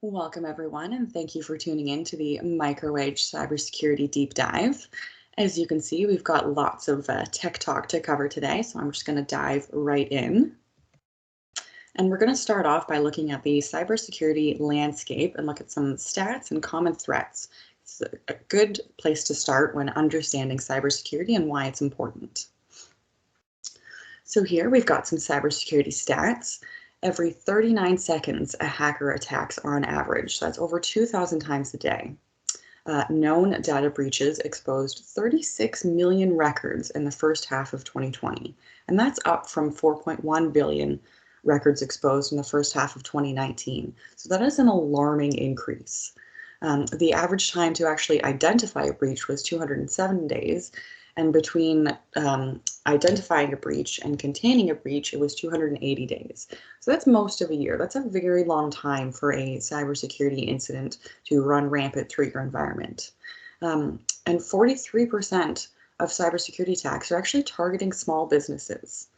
Welcome, everyone, and thank you for tuning in to the MicroAge Cybersecurity Deep Dive. As you can see, we've got lots of tech talk to cover today, so I'm just going to dive right in. And we're going to start off by looking at the cybersecurity landscape and look at some stats and common threats. It's a good place to start when understanding cybersecurity and why it's important. So here we've got some cybersecurity stats. Every 39 seconds, a hacker attacks on average. That's over 2,000 times a day. Known data breaches exposed 36 million records in the first half of 2020, and that's up from 4.1 billion records exposed in the first half of 2019. So that is an alarming increase. The average time to actually identify a breach was 207 days, and between identifying a breach and containing a breach, it was 280 days. So that's most of a year. That's a very long time for a cybersecurity incident to run rampant through your environment. And 43% of cybersecurity attacks are actually targeting small businesses,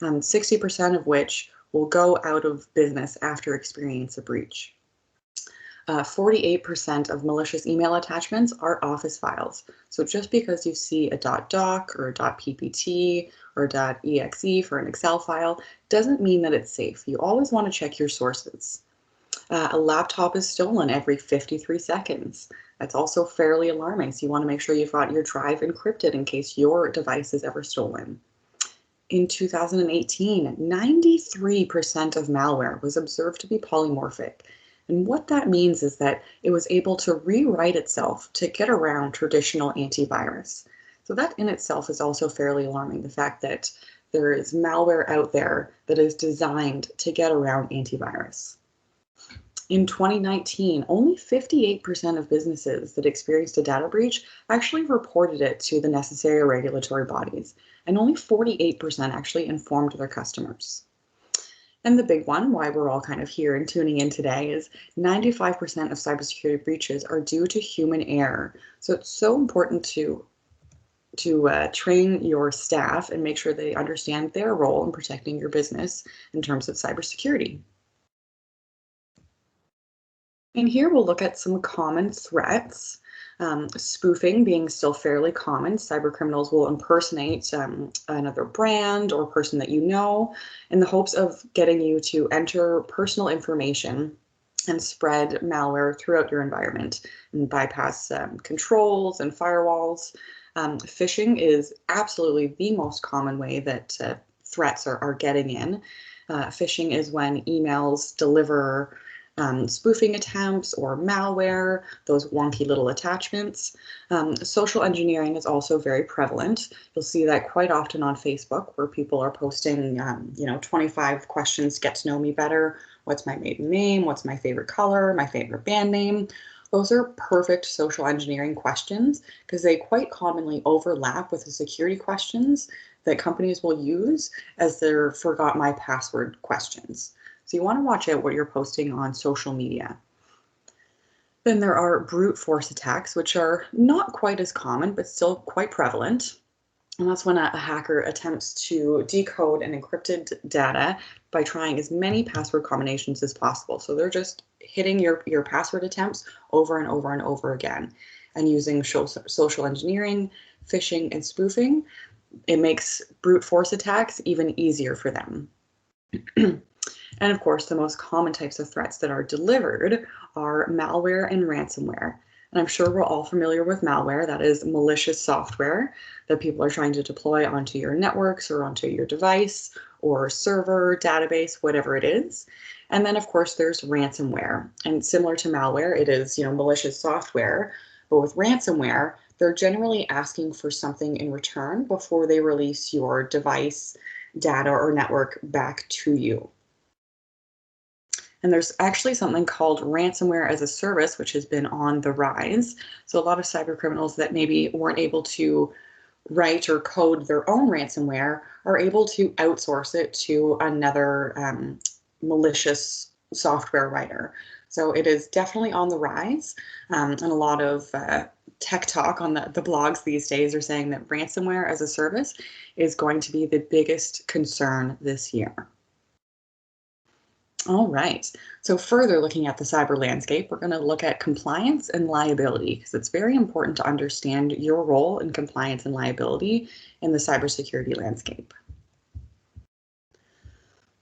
60% of which will go out of business after experiencing a breach. 48% of malicious email attachments are office files. So just because you see a .doc or a .ppt or a .exe for an Excel file doesn't mean that it's safe. You always want to check your sources. A laptop is stolen every 53 seconds. That's also fairly alarming. So you want to make sure you've got your drive encrypted in case your device is ever stolen. In 2018, 93% of malware was observed to be polymorphic. And what that means is that it was able to rewrite itself to get around traditional antivirus. So that in itself is also fairly alarming, the fact that there is malware out there that is designed to get around antivirus. In 2019, only 58% of businesses that experienced a data breach actually reported it to the necessary regulatory bodies, and only 48% actually informed their customers. And the big one, why we're all kind of here and tuning in today, is 95% of cybersecurity breaches are due to human error. So it's so important to train your staff and make sure they understand their role in protecting your business in terms of cybersecurity. And here we'll look at some common threats. Spoofing being still fairly common. Cybercriminals will impersonate another brand or person that you know in the hopes of getting you to enter personal information and spread malware throughout your environment and bypass controls and firewalls. Phishing is absolutely the most common way that threats are getting in. Phishing is when emails deliver spoofing attempts or malware, those wonky little attachments. Social engineering is also very prevalent. You'll see that quite often on Facebook, where people are posting, 25 questions, get to know me better. What's my maiden name? What's my favorite color? My favorite band name? Those are perfect social engineering questions because they quite commonly overlap with the security questions that companies will use as their forgot my password questions. So you want to watch out what you're posting on social media. Then there are brute force attacks, which are not quite as common, but still quite prevalent. And that's when a hacker attempts to decode an encrypted data by trying as many password combinations as possible. So they're just hitting your password attempts over and over and over again. And using social engineering, phishing, and spoofing, it makes brute force attacks even easier for them. And of course, the most common types of threats that are delivered are malware and ransomware. And I'm sure we're all familiar with malware. That is malicious software that people are trying to deploy onto your networks or onto your device or server, database, whatever it is. And then, of course, there's ransomware. And similar to malware, it is, malicious software. But with ransomware, they're generally asking for something in return before they release your device, data, or network back to you. And there's actually something called ransomware as a service, which has been on the rise. So a lot of cyber criminals that maybe weren't able to write or code their own ransomware are able to outsource it to another malicious software writer. So it is definitely on the rise. And a lot of tech talk on the blogs these days are saying that ransomware as a service is going to be the biggest concern this year. All right. So further looking at the cyber landscape, we're going to look at compliance and liability because it's very important to understand your role in compliance and liability in the cybersecurity landscape.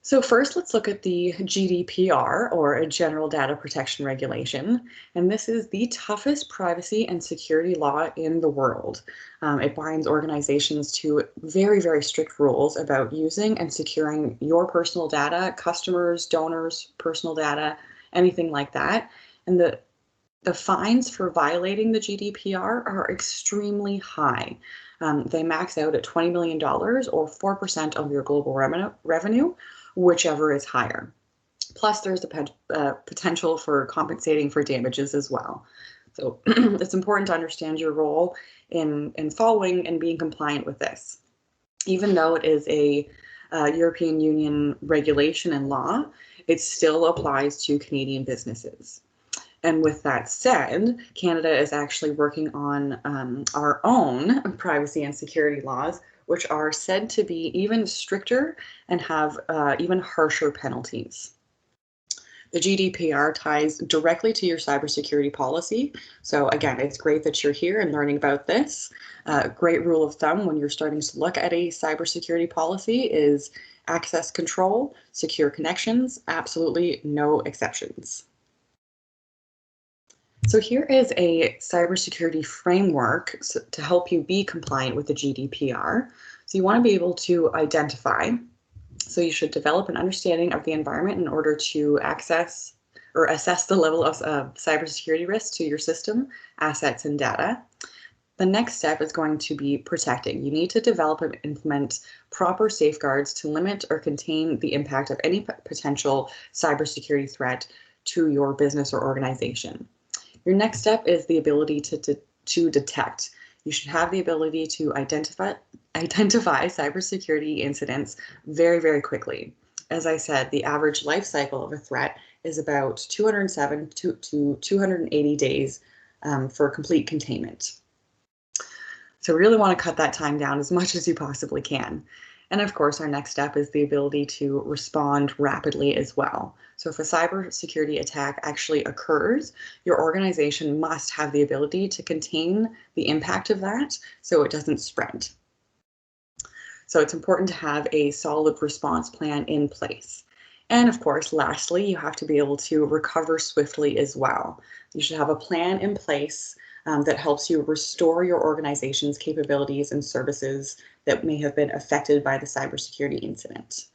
So first, let's look at the GDPR, or a General Data Protection Regulation. And this is the toughest privacy and security law in the world. It binds organizations to very, very strict rules about using and securing your personal data, customers, donors, personal data, anything like that. And the fines for violating the GDPR are extremely high. They max out at $20 million or 4% of your global revenue, whichever is higher. Plus, there's a potential for compensating for damages as well. So it's important to understand your role in following and being compliant with this. Even though it is a European Union regulation and law, it still applies to Canadian businesses. And with that said, Canada is actually working on our own privacy and security laws, which are said to be even stricter and have even harsher penalties. The GDPR ties directly to your cybersecurity policy. So again, it's great that you're here and learning about this. Great rule of thumb when you're starting to look at a cybersecurity policy is access control, secure connections, absolutely no exceptions. So here is a cybersecurity framework to help you be compliant with the GDPR. So you want to be able to identify. So you should develop an understanding of the environment in order to access or assess the level of cybersecurity risk to your system, assets, and data. The next step is going to be protecting. You need to develop and implement proper safeguards to limit or contain the impact of any potential cybersecurity threat to your business or organization. Your next step is the ability to detect. You should have the ability to identify cybersecurity incidents very, very quickly. As I said, the average life cycle of a threat is about 207 to 280 days for complete containment. So really want to cut that time down as much as you possibly can. And of course, our next step is the ability to respond rapidly as well. So if a cybersecurity attack actually occurs, your organization must have the ability to contain the impact of that so it doesn't spread. So it's important to have a solid response plan in place. And of course, lastly, you have to be able to recover swiftly as well. You should have a plan in place that helps you restore your organization's capabilities and services that may have been affected by the cybersecurity incident.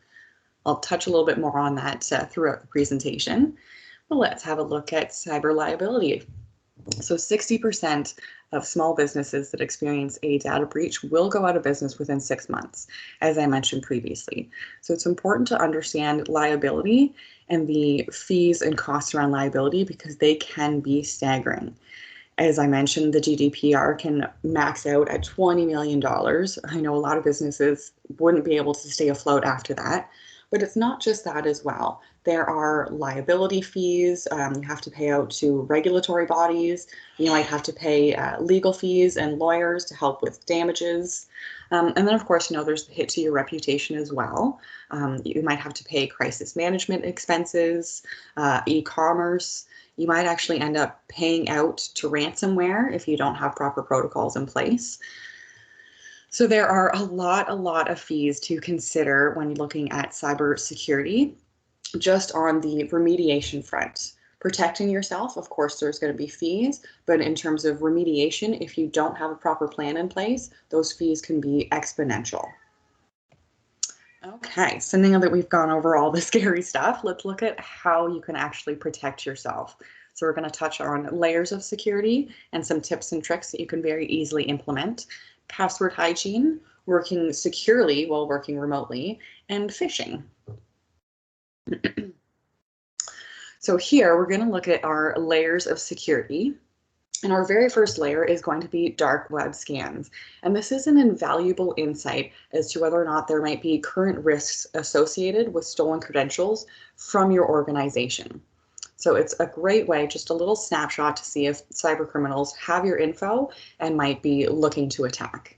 I'll touch a little bit more on that throughout the presentation. But let's have a look at cyber liability. So 60% of small businesses that experience a data breach will go out of business within 6 months, as I mentioned previously. So it's important to understand liability and the fees and costs around liability because they can be staggering. As I mentioned, the GDPR can max out at $20 million. I know a lot of businesses wouldn't be able to stay afloat after that, but it's not just that as well. There are liability fees. You have to pay out to regulatory bodies. You might have to pay legal fees and lawyers to help with damages. And then, of course, there's the hit to your reputation as well. You might have to pay crisis management expenses, e-commerce. You might actually end up paying out to ransomware if you don't have proper protocols in place. So there are a lot of fees to consider when looking at cybersecurity, just on the remediation front. Protecting yourself, of course, there's going to be fees, but in terms of remediation, if you don't have a proper plan in place, those fees can be exponential. Okay, so now that we've gone over all the scary stuff, let's look at how you can actually protect yourself. So we're going to touch on layers of security and some tips and tricks that you can very easily implement. Password hygiene, working securely while working remotely, and phishing. So here we're going to look at our layers of security. And our very first layer is going to be dark web scans. And this is an invaluable insight as to whether or not there might be current risks associated with stolen credentials from your organization. So it's a great way, just a little snapshot to see if cyber criminals have your info and might be looking to attack.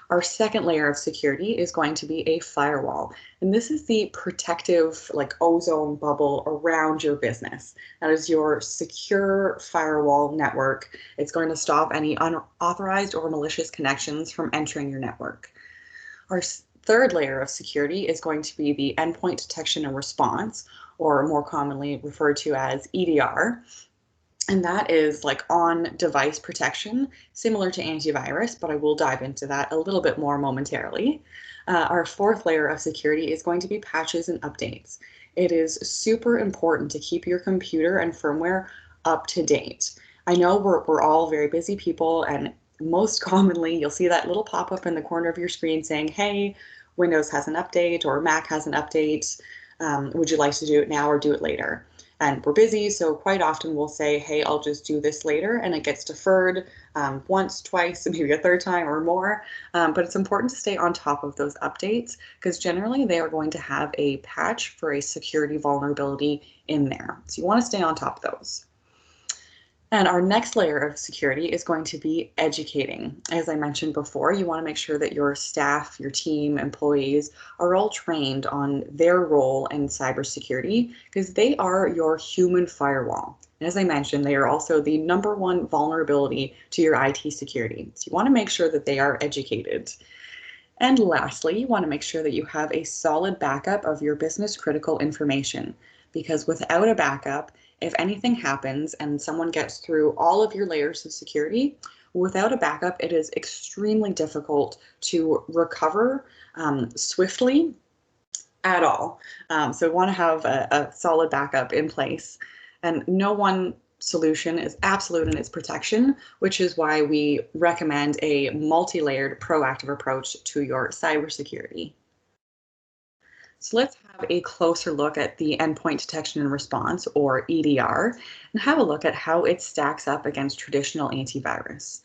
Our second layer of security is going to be a firewall. And this is the protective, like ozone bubble around your business. That is your secure firewall network. It's going to stop any unauthorized or malicious connections from entering your network. Our third layer of security is going to be the endpoint detection and response, or more commonly referred to as EDR. And that is like on-device protection, similar to antivirus, but I will dive into that a little bit more momentarily. Our fourth layer of security is going to be patches and updates. It is super important to keep your computer and firmware up to date. I know we're all very busy people, and most commonly you'll see that little pop-up in the corner of your screen saying, hey, Windows has an update or Mac has an update. Would you like to do it now or do it later? And we're busy, so quite often we'll say, hey, I'll just do this later, and it gets deferred once, twice, maybe a third time or more. But it's important to stay on top of those updates because generally they are going to have a patch for a security vulnerability in there. So you want to stay on top of those. And our next layer of security is going to be educating. As I mentioned before, you want to make sure that your staff, your team, employees are all trained on their role in cybersecurity because they are your human firewall. And as I mentioned, they are also the #1 vulnerability to your IT security. So you want to make sure that they are educated. And lastly, you want to make sure that you have a solid backup of your business critical information because without a backup, if anything happens and someone gets through all of your layers of security, without a backup, it is extremely difficult to recover swiftly at all. So we want to have a solid backup in place. And no one solution is absolute in its protection, which is why we recommend a multi-layered proactive approach to your cybersecurity. So let's have a closer look at the endpoint detection and response, or EDR, and have a look at how it stacks up against traditional antivirus.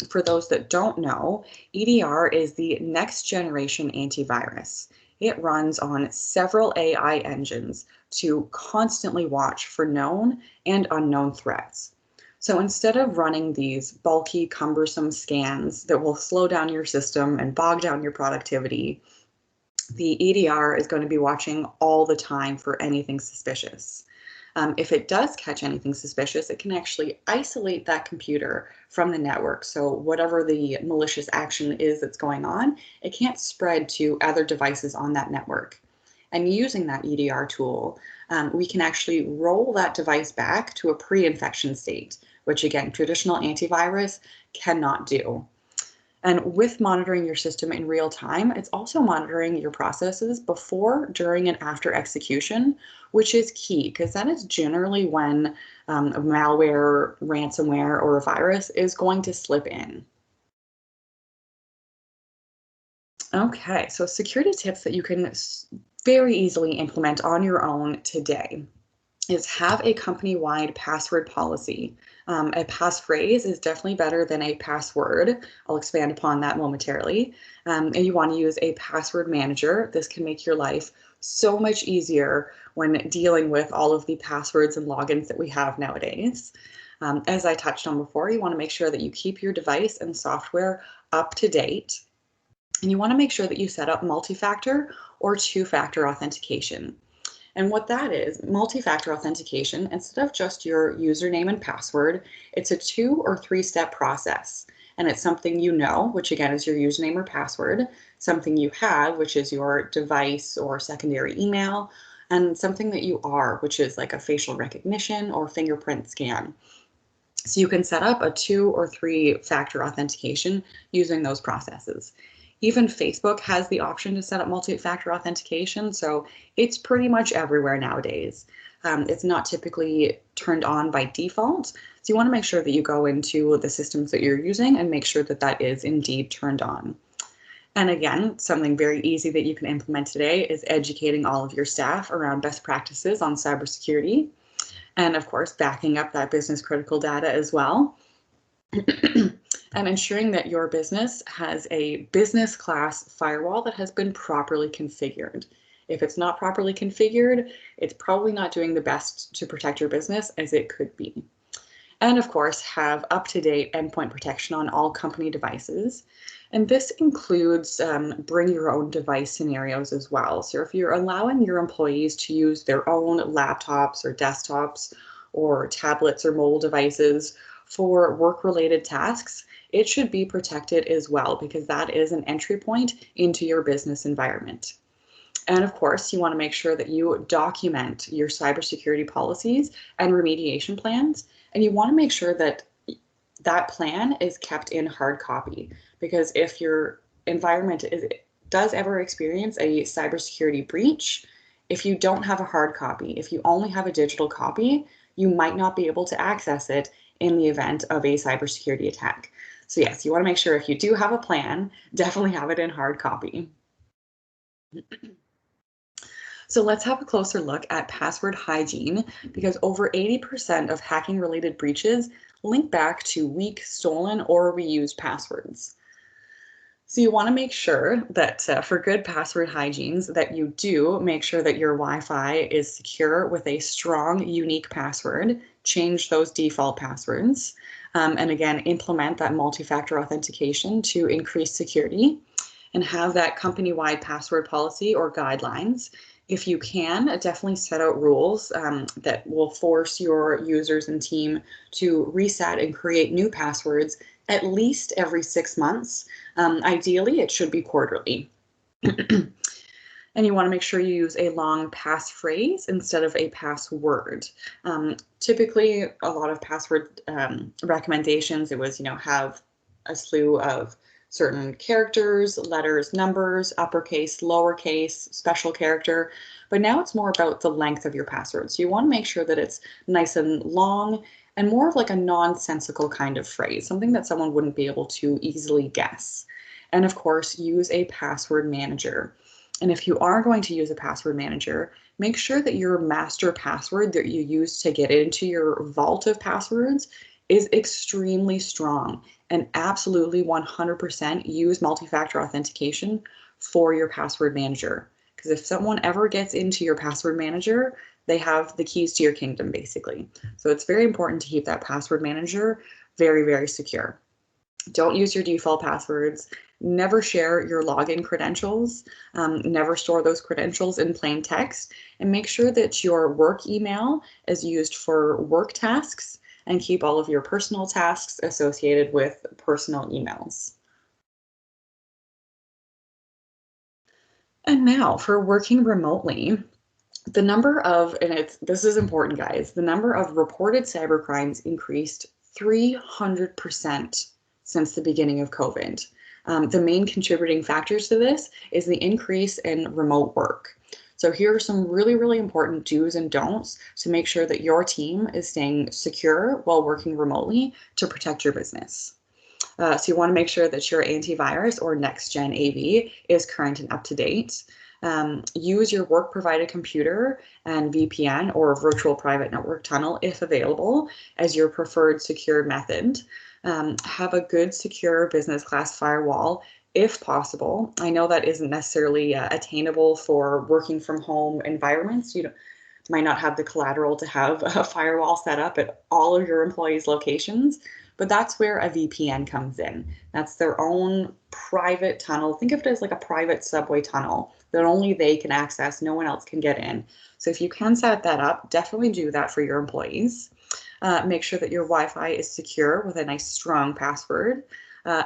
For those that don't know, EDR is the next generation antivirus. It runs on several AI engines to constantly watch for known and unknown threats. So instead of running these bulky, cumbersome scans that will slow down your system and bog down your productivity, the EDR is going to be watching all the time for anything suspicious. If it does catch anything suspicious, it can actually isolate that computer from the network. So whatever the malicious action is that's going on, it can't spread to other devices on that network. And using that EDR tool, we can actually roll that device back to a pre-infection state, which again, traditional antivirus cannot do. And with monitoring your system in real time, it's also monitoring your processes before, during, and after execution, which is key because that is generally when a malware, ransomware, or a virus is going to slip in. Okay, so security tips that you can very easily implement on your own today is have a company-wide password policy. A passphrase is definitely better than a password. I'll expand upon that momentarily. And you want to use a password manager. This can make your life so much easier when dealing with all of the passwords and logins that we have nowadays. As I touched on before, you want to make sure that you keep your device and software up to date. And you want to make sure that you set up multi-factor or two-factor authentication. And what that is, multi-factor authentication, instead of just your username and password, it's a 2 or 3-step process. And it's something you know, which again is your username or password, something you have, which is your device or secondary email, and something that you are, which is like a facial recognition or fingerprint scan. So you can set up a 2 or 3-factor authentication using those processes. Even Facebook has the option to set up multi-factor authentication, so it's pretty much everywhere nowadays. It's not typically turned on by default, so you want to make sure that you go into the systems that you're using and make sure that that is indeed turned on. And again, something very easy that you can implement today is educating all of your staff around best practices on cybersecurity, and of course, backing up that business critical data as well. And ensuring that your business has a business class firewall that has been properly configured. If it's not properly configured, it's probably not doing the best to protect your business as it could be. And of course, have up-to-date endpoint protection on all company devices. And this includes bring your own device scenarios as well. So if you're allowing your employees to use their own laptops or desktops or tablets or mobile devices for work-related tasks, it should be protected as well, because that is an entry point into your business environment. And of course, you want to make sure that you document your cybersecurity policies and remediation plans. And you want to make sure that that plan is kept in hard copy, because if your environment does ever experience a cybersecurity breach, if you don't have a hard copy, if you only have a digital copy, you might not be able to access it in the event of a cybersecurity attack. So yes, you want to make sure if you do have a plan, definitely have it in hard copy. So let's have a closer look at password hygiene, because over 80% of hacking related breaches link back to weak, stolen, or reused passwords. So you want to make sure that for good password hygienes, that you do make sure that your Wi-Fi is secure with a strong, unique password. Change those default passwords. And again, implement that multi-factor authentication to increase security, and have that company-wide password policy or guidelines. If you can, definitely set out rules that will force your users and team to reset and create new passwords at least every 6 months. Ideally, it should be quarterly. And you want to make sure you use a long passphrase instead of a password. Typically, a lot of password recommendations, it was, have a slew of certain characters, letters, numbers, uppercase, lowercase, special character. But now it's more about the length of your password. So you want to make sure that it's nice and long and more of like a nonsensical kind of phrase, something that someone wouldn't be able to easily guess. And of course, use a password manager. And if you are going to use a password manager, make sure that your master password that you use to get into your vault of passwords is extremely strong, and absolutely 100% use multi-factor authentication for your password manager. Because if someone ever gets into your password manager, they have the keys to your kingdom, basically. So it's very important to keep that password manager very, very secure. Don't use your default passwords. Never share your login credentials. Never store those credentials in plain text. And make sure that your work email is used for work tasks, and keep all of your personal tasks associated with personal emails. And now for working remotely, the number of, this is important, guys, the number of reported cybercrimes increased 300% since the beginning of COVID. The main contributing factors to this is the increase in remote work. So here are some really, really important do's and don'ts to make sure that your team is staying secure while working remotely to protect your business. So you want to make sure that your antivirus or next-gen AV is current and up to date. Use your work-provided computer and VPN or virtual private network tunnel, if available, as your preferred secure method. Have a good, secure business class firewall, if possible. I know that isn't necessarily attainable for working from home environments. You might not have the collateral to have a firewall set up at all of your employees' locations, but that's where a VPN comes in. That's their own private tunnel. Think of it as like a private subway tunnel that only they can access, no one else can get in. So if you can set that up, definitely do that for your employees. Make sure that your Wi-Fi is secure with a nice strong password.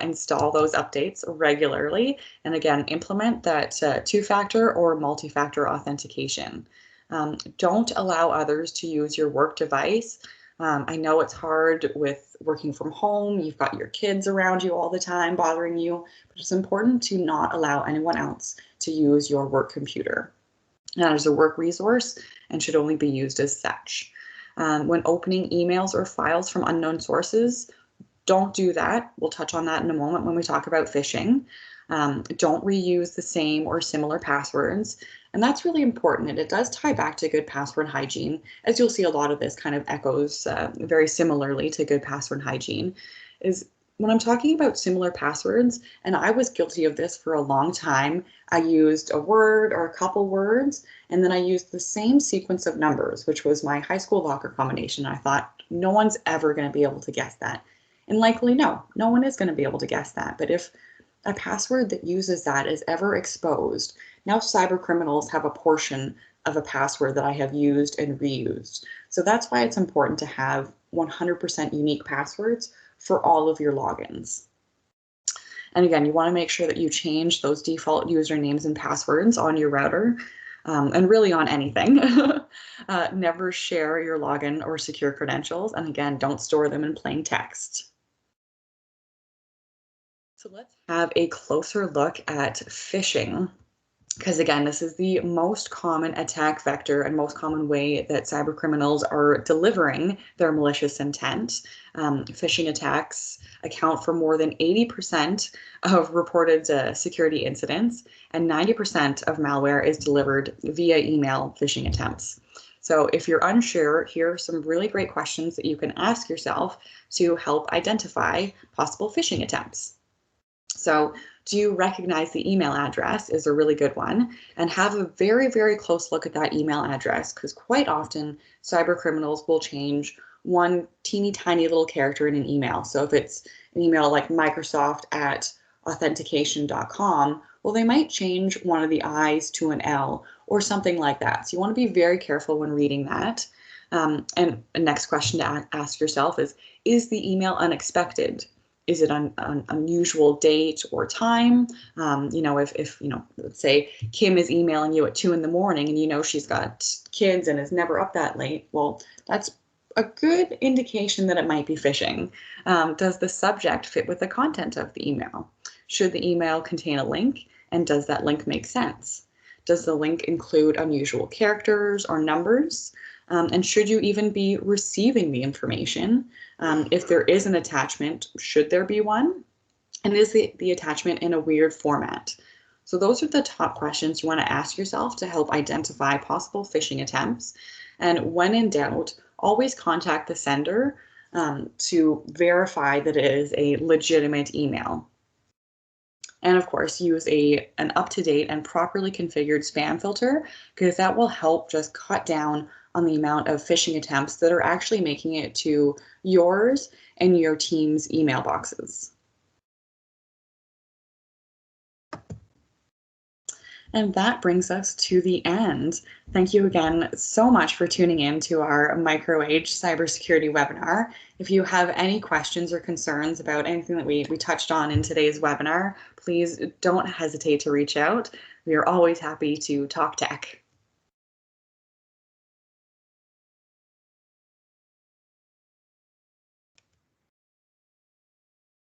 Install those updates regularly. And again, implement that two-factor or multi-factor authentication. Don't allow others to use your work device. I know it's hard with working from home. You've got your kids around you all the time bothering you, but it's important to not allow anyone else to use your work computer. That is a work resource and should only be used as such. When opening emails or files from unknown sources, don't do that. We'll touch on that in a moment when we talk about phishing. Don't reuse the same or similar passwords. And that's really important. And it does tie back to good password hygiene. As you'll see, a lot of this kind of echoes very similarly to good password hygiene. Is when I'm talking about similar passwords, and I was guilty of this for a long time, I used a word or a couple words, and then I used the same sequence of numbers, which was my high school locker combination. I thought, no one's ever going to be able to guess that. And likely, no one is going to be able to guess that. But if a password that uses that is ever exposed, now cyber criminals have a portion of a password that I have used and reused. So that's why it's important to have 100% unique passwords for all of your logins. And again, you want to make sure that you change those default usernames and passwords on your router, and really on anything. Never share your login or secure credentials. And again, don't store them in plain text. So let's have a closer look at phishing. Because again, this is the most common attack vector and most common way that cyber criminals are delivering their malicious intent. Phishing attacks account for more than 80% of reported security incidents, and 90% of malware is delivered via email phishing attempts. So if you're unsure, here are some really great questions that you can ask yourself to help identify possible phishing attempts. So, do you recognize the email address is a really good one, and have a very, very close look at that email address, because quite often cyber criminals will change one teeny tiny little character in an email. So if it's an email like Microsoft@authentication.com, well, they might change one of the I's to an L or something like that. So you want to be very careful when reading that. And the next question to ask yourself is the email unexpected? Is it an unusual date or time? If let's say Kim is emailing you at 2 in the morning and you know she's got kids and is never up that late, well, that's a good indication that it might be phishing. Does the subject fit with the content of the email? Should the email contain a link, and does that link make sense? Does the link include unusual characters or numbers? And should you even be receiving the information? If there is an attachment, should there be one? And is the attachment in a weird format? So those are the top questions you want to ask yourself to help identify possible phishing attempts. And when in doubt, always contact the sender to verify that it is a legitimate email. And of course, use an up-to-date and properly configured spam filter, because that will help just cut down on the amount of phishing attempts that are actually making it to yours and your team's email boxes. And that brings us to the end. Thank you again so much for tuning in to our MicroAge Cybersecurity webinar. If you have any questions or concerns about anything that we touched on in today's webinar, please don't hesitate to reach out. We are always happy to talk tech.